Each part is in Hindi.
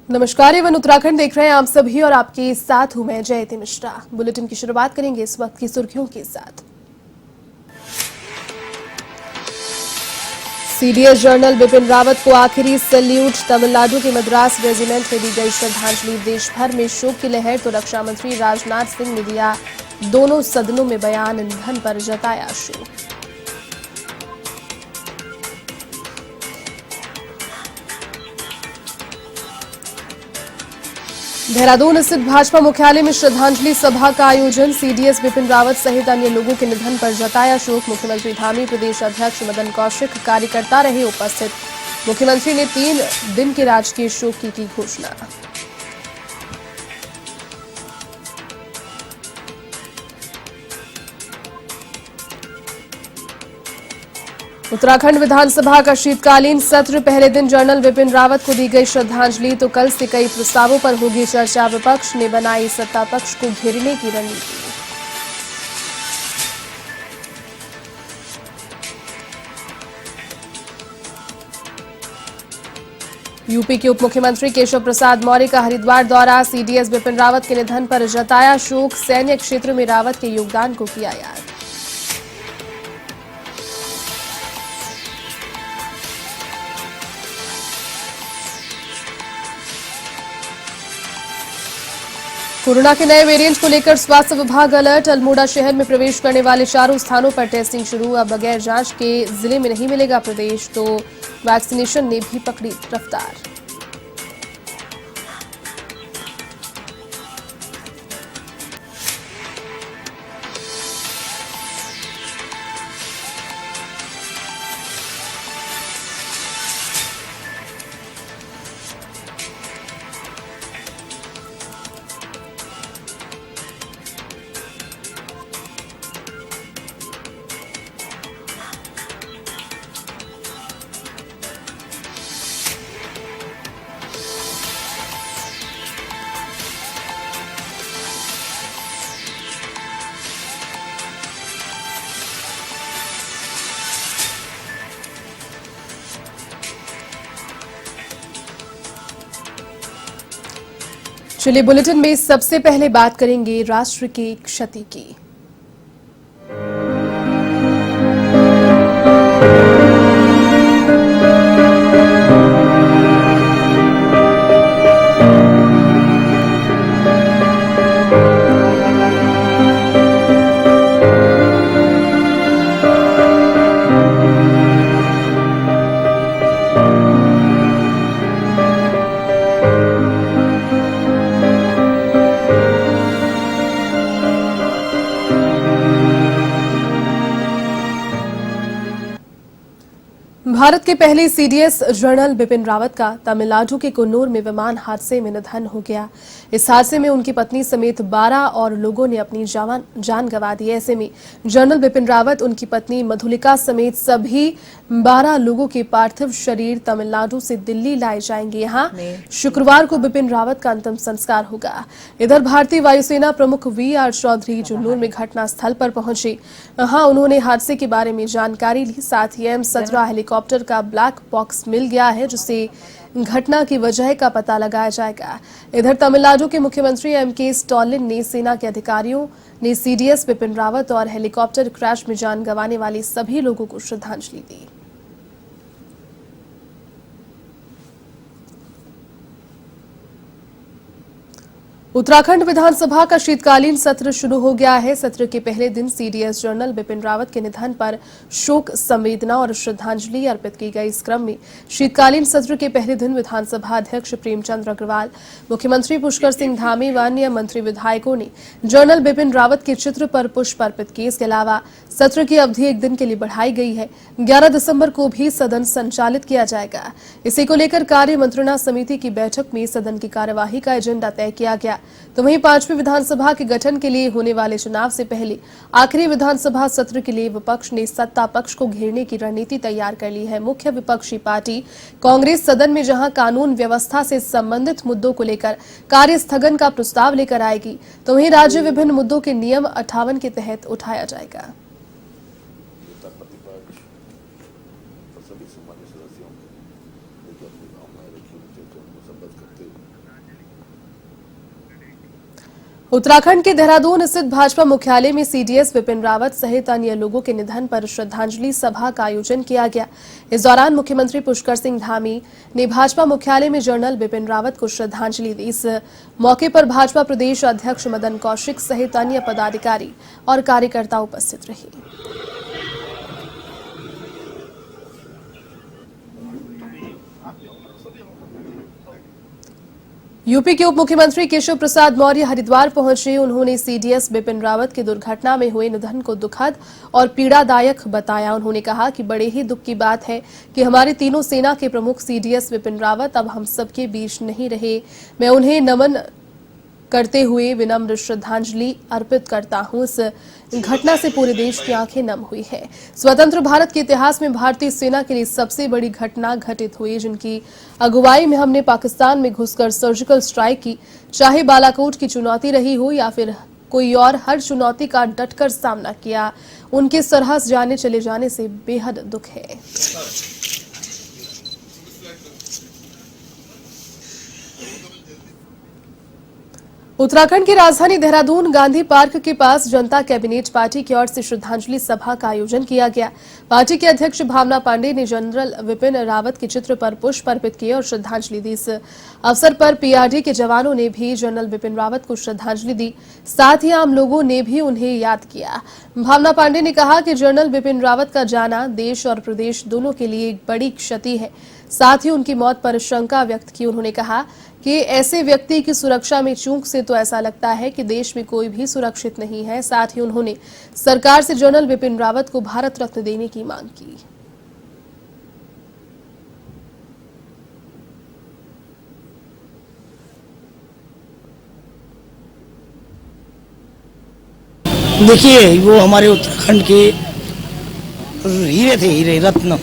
नमस्कार, एवन उत्तराखंड देख रहे हैं आप सभी और आपके साथ हूं मैं जयती मिश्रा। बुलेटिन की शुरुआत करेंगे इस वक्त की सुर्खियों के साथ। सीडीएस जनरल बिपिन रावत को आखिरी सैल्यूट। तमिलनाडु के मद्रास रेजिमेंट में दी गई श्रद्धांजलि। देश भर में शोक की लहर तो रक्षा मंत्री राजनाथ सिंह ने दिया दोनों सदनों में बयान। निधन पर जताया शोक। देहरादून स्थित भाजपा मुख्यालय में श्रद्धांजलि सभा का आयोजन। सीडीएस बिपिन रावत सहित अन्य लोगों के निधन पर जताया शोक। मुख्यमंत्री धामी, प्रदेश अध्यक्ष मदन कौशिक कार्यकर्ता रहे उपस्थित। मुख्यमंत्री ने 3 दिन के राजकीय शोक की घोषणा। उत्तराखंड विधानसभा का शीतकालीन सत्र। पहले दिन जनरल बिपिन रावत को दी गई श्रद्धांजलि तो कल से कई प्रस्तावों पर होगी चर्चा। विपक्ष ने बनाई सत्ता पक्ष को घेरने की रणनीति। यूपी के उप मुख्यमंत्री केशव प्रसाद मौर्य का हरिद्वार दौरा। सीडीएस बिपिन रावत के निधन पर जताया शोक। सैन्य क्षेत्र में रावत के योगदान को किया याद। कोरोना के नए वेरिएंट को लेकर स्वास्थ्य विभाग अलर्ट। अल्मोड़ा शहर में प्रवेश करने वाले 4 स्थानों पर टेस्टिंग शुरू। अब बगैर जांच के जिले में नहीं मिलेगा प्रवेश, तो वैक्सीनेशन ने भी पकड़ी रफ्तार। चलिए बुलेटिन में सबसे पहले बात करेंगे राष्ट्र की क्षति की। भारत के पहले सीडीएस जनरल बिपिन रावत का तमिलनाडु के कुन्नूर में विमान हादसे में निधन हो गया। इस हादसे में उनकी पत्नी समेत 12 और लोगों ने अपनी जान गंवा दी। ऐसे में जनरल बिपिन रावत, उनकी पत्नी मधुलिका समेत सभी 12 लोगों के पार्थिव शरीर तमिलनाडु से दिल्ली लाए जाएंगे। यहाँ शुक्रवार को बिपिन रावत का अंतिम संस्कार होगा। इधर भारतीय वायुसेना प्रमुख वी.आर. चौधरी जुन्नूर में घटना स्थल पर पहुंचे। यहाँ उन्होंने हादसे के बारे में जानकारी ली। साथ ही M17 हेलीकॉप्टर का ब्लैक बॉक्स मिल गया है, जिससे घटना की वजह का पता लगाया जाएगा। इधर तमिलनाडु के मुख्यमंत्री M.K. स्टालिन ने सेना के अधिकारियों ने सीडीएस बिपिन रावत और हेलीकॉप्टर क्रैश में जान गंवाने वाले सभी लोगों को श्रद्धांजलि दी। उत्तराखंड विधानसभा का शीतकालीन सत्र शुरू हो गया है। सत्र के पहले दिन सीडीएस जनरल बिपिन रावत के निधन पर शोक, संवेदना और श्रद्धांजलि अर्पित की गई। इस क्रम में शीतकालीन सत्र के पहले दिन विधानसभा अध्यक्ष प्रेमचंद अग्रवाल, मुख्यमंत्री पुष्कर सिंह धामी व अन्य मंत्री विधायकों ने जनरल बिपिन रावत के चित्र पर पुष्प अर्पित किए। इसके अलावा सत्र की अवधि 1 दिन के लिए बढ़ाई गई है। 11 दिसंबर को भी सदन संचालित किया जाएगा। इसी को लेकर कार्य मंत्रणा समिति की बैठक में सदन की कार्यवाही का एजेंडा तय किया गया। तो वहीं 5वीं विधानसभा के गठन के लिए होने वाले चुनाव से पहले आखिरी विधानसभा सत्र के लिए विपक्ष ने सत्ता पक्ष को घेरने की रणनीति तैयार कर ली है। मुख्य विपक्षी पार्टी कांग्रेस सदन में जहां कानून व्यवस्था से संबंधित मुद्दों को लेकर कार्य स्थगन का प्रस्ताव लेकर आएगी, तो वहीं राज्य विभिन्न मुद्दों के नियम 58 के तहत उठाया जाएगा। उत्तराखंड के देहरादून स्थित भाजपा मुख्यालय में सीडीएस विपिन रावत सहित अन्य लोगों के निधन पर श्रद्धांजलि सभा का आयोजन किया गया। इस दौरान मुख्यमंत्री पुष्कर सिंह धामी ने भाजपा मुख्यालय में जनरल विपिन रावत को श्रद्धांजलि दी। इस मौके पर भाजपा प्रदेश अध्यक्ष मदन कौशिक सहित अन्य पदाधिकारी और कार्यकर्ता उपस्थित रहे। यूपी के उप मुख्यमंत्री केशव प्रसाद मौर्य हरिद्वार पहुंचे। उन्होंने सीडीएस विपिन रावत की दुर्घटना में हुए निधन को दुखद और पीड़ादायक बताया। उन्होंने कहा कि बड़े ही दुख की बात है कि हमारे तीनों सेना के प्रमुख सीडीएस विपिन रावत अब हम सबके बीच नहीं रहे। मैं उन्हें नमन करते हुए विनम्र श्रद्धांजलि अर्पित करता हूं। इस घटना से पूरे देश की आंखें नम हुई है। स्वतंत्र भारत के इतिहास में भारतीय सेना के लिए सबसे बड़ी घटना घटित हुई, जिनकी अगुवाई में हमने पाकिस्तान में घुसकर सर्जिकल स्ट्राइक की। चाहे बालाकोट की चुनौती रही हो या फिर कोई और, हर चुनौती का डटकर सामना किया। उनके सरहद जाने चले जाने से बेहद दुख है। उत्तराखंड की राजधानी देहरादून गांधी पार्क के पास जनता कैबिनेट पार्टी की ओर से श्रद्धांजलि सभा का आयोजन किया गया। पार्टी के अध्यक्ष भावना पांडे ने जनरल विपिन रावत के चित्र पर पुष्प अर्पित किए और श्रद्धांजलि दी। इस अवसर पर पीआरडी के जवानों ने भी जनरल विपिन रावत को श्रद्धांजलि दी। साथ ही आम लोगों ने भी उन्हें याद किया। भावना पांडे ने कहा कि जनरल विपिन रावत का जाना देश और प्रदेश दोनों के लिए एक बड़ी क्षति है। साथ ही उनकी मौत पर शंका व्यक्त की। उन्होंने कहा कि ऐसे व्यक्ति की सुरक्षा में चूक से तो ऐसा लगता है कि देश में कोई भी सुरक्षित नहीं है। साथ ही उन्होंने सरकार से जनरल विपिन रावत को भारत रत्न देने की मांग की। देखिए, वो हमारे उत्तराखंड के हीरे थे, हीरे रत्न,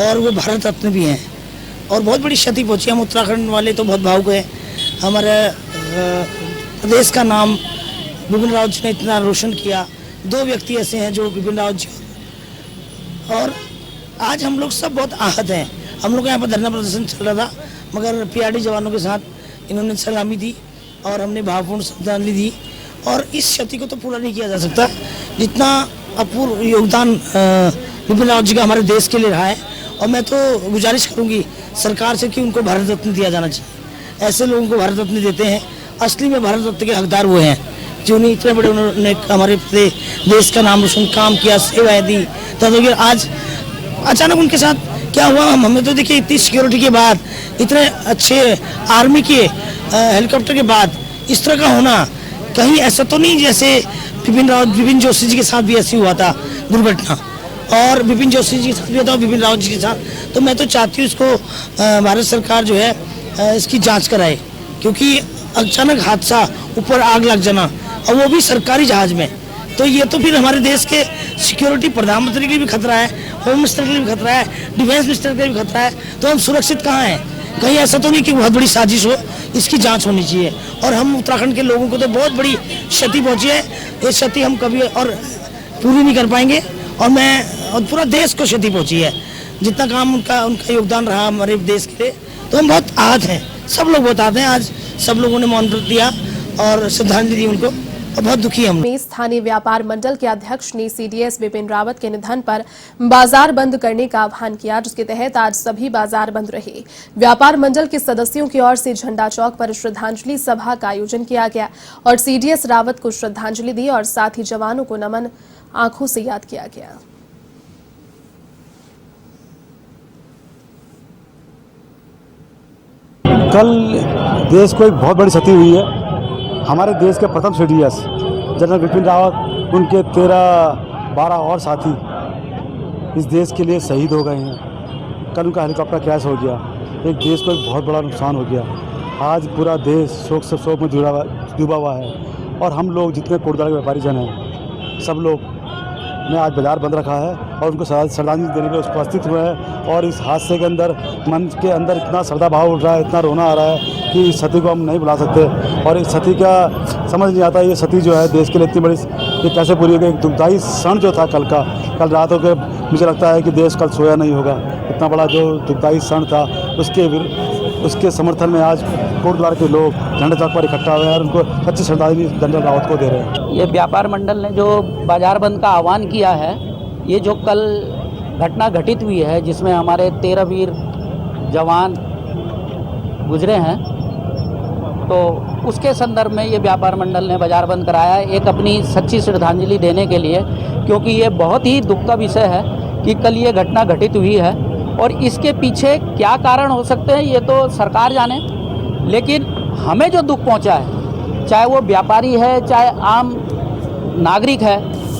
और वो भारत रत्न भी हैं और बहुत बड़ी क्षति पहुंची। हम उत्तराखंड वाले तो बहुत भावुक हैं। हमारे प्रदेश का नाम विपिन रावत जी ने इतना रोशन किया। दो व्यक्ति ऐसे हैं जो विपिन रावत जी, और आज हम लोग सब बहुत आहत हैं। हम लोग यहाँ पर धरना प्रदर्शन चल रहा था, मगर पीआरडी जवानों के साथ इन्होंने सलामी दी और हमने भावपूर्ण श्रद्धांजलि दी। और इस क्षति को तो पूरा नहीं किया जा सकता जितना अपूर्व योगदान विपिन रावत जी का हमारे देश के लिए रहा है। और मैं तो गुजारिश करूंगी सरकार से कि उनको भारत रत्न दिया जाना चाहिए। ऐसे लोगों को भारत रत्न देते हैं, असली में भारत रत्न के हकदार वो हैं जो उन्हें इतने बड़े उन्होंने हमारे देश का नाम रोशन काम किया, सेवाएं दी। तो आज अचानक उनके साथ क्या हुआ, हमें तो देखिए इतनी सिक्योरिटी के बाद, इतने अच्छे आर्मी के हेलीकॉप्टर के बाद इस तरह का होना, कहीं ऐसा तो नहीं जैसे विपिन जोशी जी के साथ भी ऐसी हुआ था दुर्घटना, और विपिन जोशी जी के साथ भी होता, विपिन रावत जी के साथ। तो मैं तो चाहती हूँ इसको भारत सरकार जो है इसकी जांच कराए, क्योंकि अचानक हादसा, ऊपर आग लग जाना, और वो भी सरकारी जहाज में, तो ये तो फिर हमारे देश के सिक्योरिटी, प्रधानमंत्री के लिए भी खतरा है, होम मिनिस्टर के लिए भी खतरा है, डिफेंस मिनिस्टर के लिए भी खतरा है। तो हम सुरक्षित कहाँ हैं? कहीं ऐसा तो नहीं कि बहुत बड़ी साजिश हो, इसकी जांच होनी चाहिए। और हम उत्तराखंड के लोगों को तो बहुत बड़ी क्षति पहुंची है, ये क्षति हम कभी और पूरी नहीं कर पाएंगे। और पूरा देश को क्षति पहुंची है, जितना काम उनका योगदान रहा हमारे देश के लिए, तो हम बहुत आहत हैं। सब लोग बहुत आहत हैं। आज सब लोगों ने मौन व्रत दिया और श्रद्धांजलि दी उनको, और बहुत दुखी हम। स्थानीय व्यापार मंडल के अध्यक्ष ने सीडीएस विपिन रावत के निधन पर बाजार बंद करने का आह्वान किया, जिसके तहत आज सभी बाजार बंद रहे। व्यापार मंडल के सदस्यों की ओर से झंडा चौक पर श्रद्धांजलि सभा का आयोजन किया गया और सीडीएस रावत को श्रद्धांजलि दी और साथ ही जवानों को नमन आंखों से याद किया गया। कल देश को एक बहुत बड़ी क्षति हुई है। हमारे देश के प्रथम सीडीएस जनरल विपिन रावत, उनके 13-12 और साथी इस देश के लिए शहीद हो गए हैं। कल उनका हेलीकॉप्टर क्रैश हो गया, एक देश को एक बहुत बड़ा नुकसान हो गया। आज पूरा देश शोक में डूबा हुआ है, और हम लोग जितने कोटद्वार के व्यापारी जन हैं, सब लोग ने आज बाजार बंद रखा है और उनको श्रद्धांजलि देने के लिए उपस्थित हुए हैं। और इस हादसे के अंदर, मन के अंदर इतना श्रद्धा भाव उठ रहा है, इतना रोना आ रहा है कि इस क्षति को हम नहीं भुला सकते। और इस क्षति का समझ नहीं आता, ये क्षति जो है देश के लिए इतनी बड़ी, ये कैसे पूरी हो गई। एक दुखदाई क्षण जो था कल रात हो के, मुझे लगता है कि देश कल सोया नहीं होगा। इतना बड़ा जो दुखदाई क्षण था, उसके उसके समर्थन में आज कोटद्वार के लोग झंडा चौक पर इकट्ठा हुए हैं और उनको सच्ची श्रद्धांजलि जनरल रावत को दे रहे हैं। ये व्यापार मंडल ने जो बाजार बंद का आह्वान किया है, ये जो कल घटना घटित हुई है जिसमें हमारे 13 वीर जवान गुजरे हैं, तो उसके संदर्भ में ये व्यापार मंडल ने बाजार बंद कराया है, एक अपनी सच्ची श्रद्धांजलि देने के लिए, क्योंकि ये बहुत ही दुख का विषय है कि कल ये घटना घटित हुई है और इसके पीछे क्या कारण हो सकते हैं ये तो सरकार जाने, लेकिन हमें जो दुख पहुंचा है, चाहे वो व्यापारी है चाहे आम नागरिक है,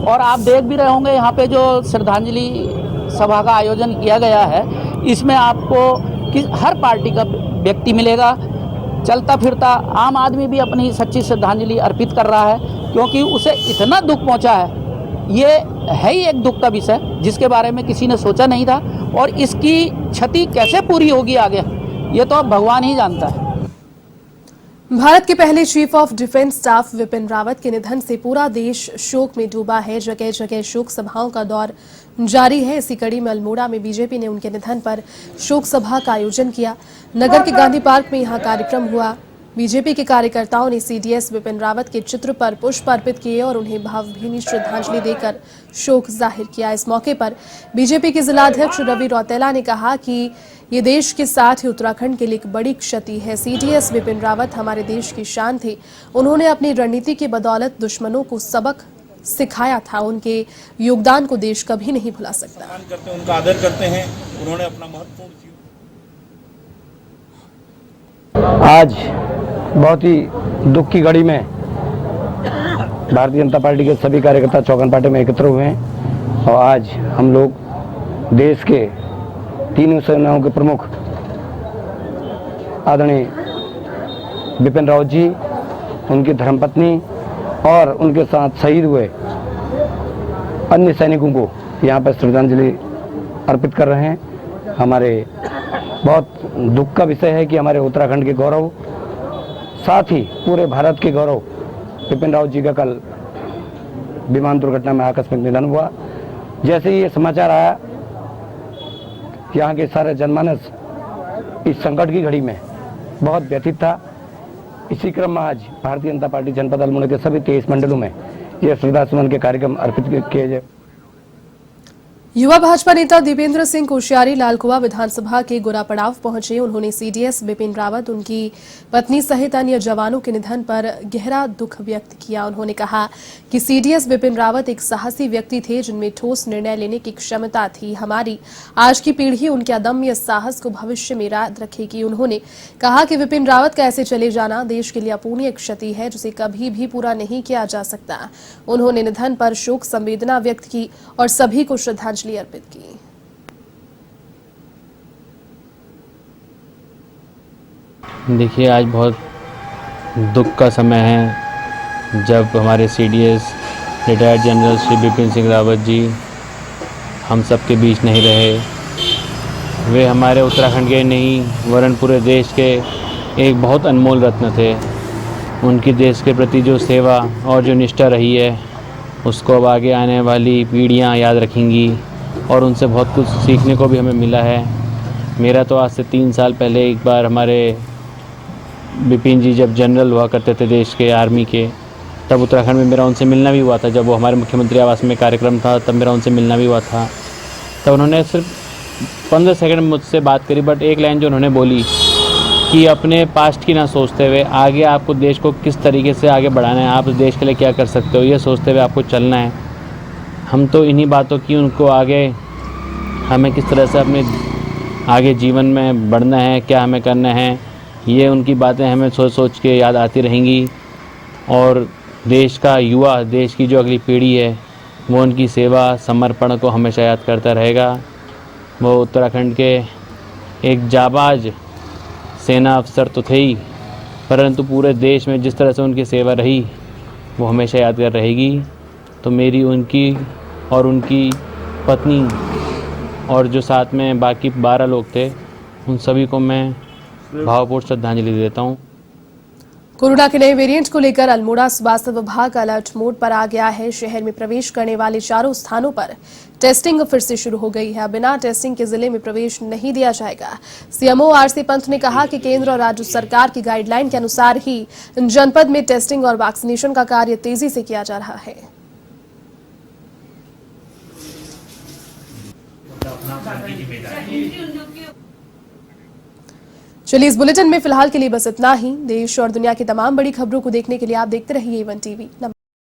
और आप देख भी रहे होंगे यहाँ पे जो श्रद्धांजलि सभा का आयोजन किया गया है, इसमें आपको हर पार्टी का व्यक्ति मिलेगा, चलता फिरता आम आदमी भी अपनी सच्ची श्रद्धांजलि अर्पित कर रहा है, क्योंकि उसे इतना दुख पहुंचा है। ये है ही एक दुख का विषय जिसके बारे में किसी ने सोचा नहीं था, और इसकी क्षति कैसे पूरी होगी आगे, ये तो अब भगवान ही जानता है। भारत के पहले chief of defence staff Vipin Rawat के निधन से पूरा देश शोक में डूबा है। जगह जगह शोक सभाओं का दौर जारी है। इसी कड़ी में अल्मोड़ा में बीजेपी ने उनके निधन पर शोक सभा का आयोजन किया। नगर के गांधी पार्क में यहां कार्यक्रम हुआ। बीजेपी के कार्यकर्ताओं ने सीडीएस विपिन रावत के चित्र पर पुष्प अर्पित किए और उन्हें भावभीनी श्रद्धांजलि देकर शोक जाहिर किया। इस मौके पर बीजेपी के जिलाध्यक्ष रवि रौतेला ने कहा कि ये देश के साथ ही उत्तराखंड के लिए एक बड़ी क्षति है। सीडीएस विपिन रावत हमारे देश की शान थे। उन्होंने अपनी रणनीति की बदौलत दुश्मनों को सबक सिखाया था। उनके योगदान को देश कभी नहीं भुला सकता। उनका आदर करते हैं। उन्होंने अपना महत्वपूर्ण आज बहुत ही दुख की घड़ी में भारतीय जनता पार्टी के सभी कार्यकर्ता चौकन पार्टी में एकत्र हुए हैं, और आज हम लोग देश के तीनों सेनाओं के प्रमुख आदरणीय बिपिन रावत जी, उनकी धर्मपत्नी और उनके साथ शहीद हुए अन्य सैनिकों को यहाँ पर श्रद्धांजलि अर्पित कर रहे हैं। हमारे बहुत दुख का विषय है कि हमारे उत्तराखंड के गौरव, साथ ही पूरे भारत के गौरव बिपिन रावत जी का कल विमान दुर्घटना में आकस्मिक निधन हुआ। जैसे ही ये समाचार आया, यहाँ के सारे जनमानस इस संकट की घड़ी में बहुत व्यथित था। इसी क्रम में आज भारतीय जनता पार्टी जनपद अल्मोड़ा के सभी 23 मंडलों में ये श्रद्धा सुमन के कार्यक्रम अर्पित किए गए। युवा भाजपा नेता दीपेंद्र सिंह कोश्यारी लालकुआ विधानसभा के गोरापड़ाव पहुंचे। उन्होंने सीडीएस बिपिन रावत, उनकी पत्नी सहित अन्य जवानों के निधन पर गहरा दुख व्यक्त किया। उन्होंने कहा कि सीडीएस बिपिन रावत एक साहसी व्यक्ति थे जिनमें ठोस निर्णय लेने की क्षमता थी। हमारी आज की पीढ़ी उनके अदम्य साहस को भविष्य में याद रखेगी। उन्होंने कहा कि विपिन रावत का ऐसे चले जाना देश के लिए अपूर्णीय क्षति है जिसे कभी भी पूरा नहीं किया जा सकता। उन्होंने निधन पर शोक संवेदना व्यक्त की और सभी को श्रद्धांजलि अर्पित की। देखिए, आज बहुत दुख का समय है जब हमारे CDS retired general Shri Bipin Singh Rawat ji हम सब के बीच नहीं रहे। वे हमारे उत्तराखंड के नहीं वरन पूरे देश के एक बहुत अनमोल रत्न थे। उनकी देश के प्रति जो सेवा और जो निष्ठा रही है उसको अब आगे आने वाली पीढ़ियां याद रखेंगी और उनसे बहुत कुछ सीखने को भी हमें मिला है। मेरा तो आज से 3 साल पहले एक बार हमारे बिपिन जी जब जनरल हुआ करते थे देश के आर्मी के, तब उत्तराखंड में मेरा उनसे मिलना भी हुआ था। जब वो हमारे मुख्यमंत्री आवास में कार्यक्रम था तब मेरा उनसे मिलना भी हुआ था। तब उन्होंने सिर्फ 15 सेकंड मुझसे बात करी, बट एक लाइन जो उन्होंने बोली कि अपने पास्ट की ना सोचते हुए आगे आपको देश को किस तरीके से आगे बढ़ाना है, आप देश के लिए क्या कर सकते हो, ये सोचते हुए आपको चलना है। हम तो इन्हीं बातों की उनको आगे हमें किस तरह से अपने आगे जीवन में बढ़ना है, क्या हमें करना है, ये उनकी बातें हमें सोच सोच के याद आती रहेंगी। और देश का युवा, देश की जो अगली पीढ़ी है वो उनकी सेवा समर्पण को हमेशा याद करता रहेगा। वो उत्तराखंड के एक जाबाज सेना अफसर तो थे ही, परंतु पूरे देश में जिस तरह से उनकी सेवा रही वो हमेशा यादगार रहेगी। तो मेरी उनकी और उनकी पत्नी और जो साथ में बाकी 12 लोग थे उन सभी को मैं भावपूर्ण श्रद्धांजलि देता हूँ। कोरोना के नए वेरिएंट को लेकर अल्मोड़ा स्वास्थ्य विभाग अलर्ट मोड पर आ गया है। शहर में प्रवेश करने वाले चारों स्थानों पर टेस्टिंग फिर से शुरू हो गई है। बिना टेस्टिंग के जिले में प्रवेश नहीं दिया जाएगा। सीएमओ आरसी पंत ने कहा कि केंद्र और राज्य सरकार की गाइडलाइन के अनुसार ही जनपद में टेस्टिंग और वैक्सीनेशन का कार्य तेजी से किया जा रहा है। चलिए, इस बुलेटिन में फिलहाल के लिए बस इतना ही। देश और दुनिया की तमाम बड़ी खबरों को देखने के लिए आप देखते रहिए A1 TV।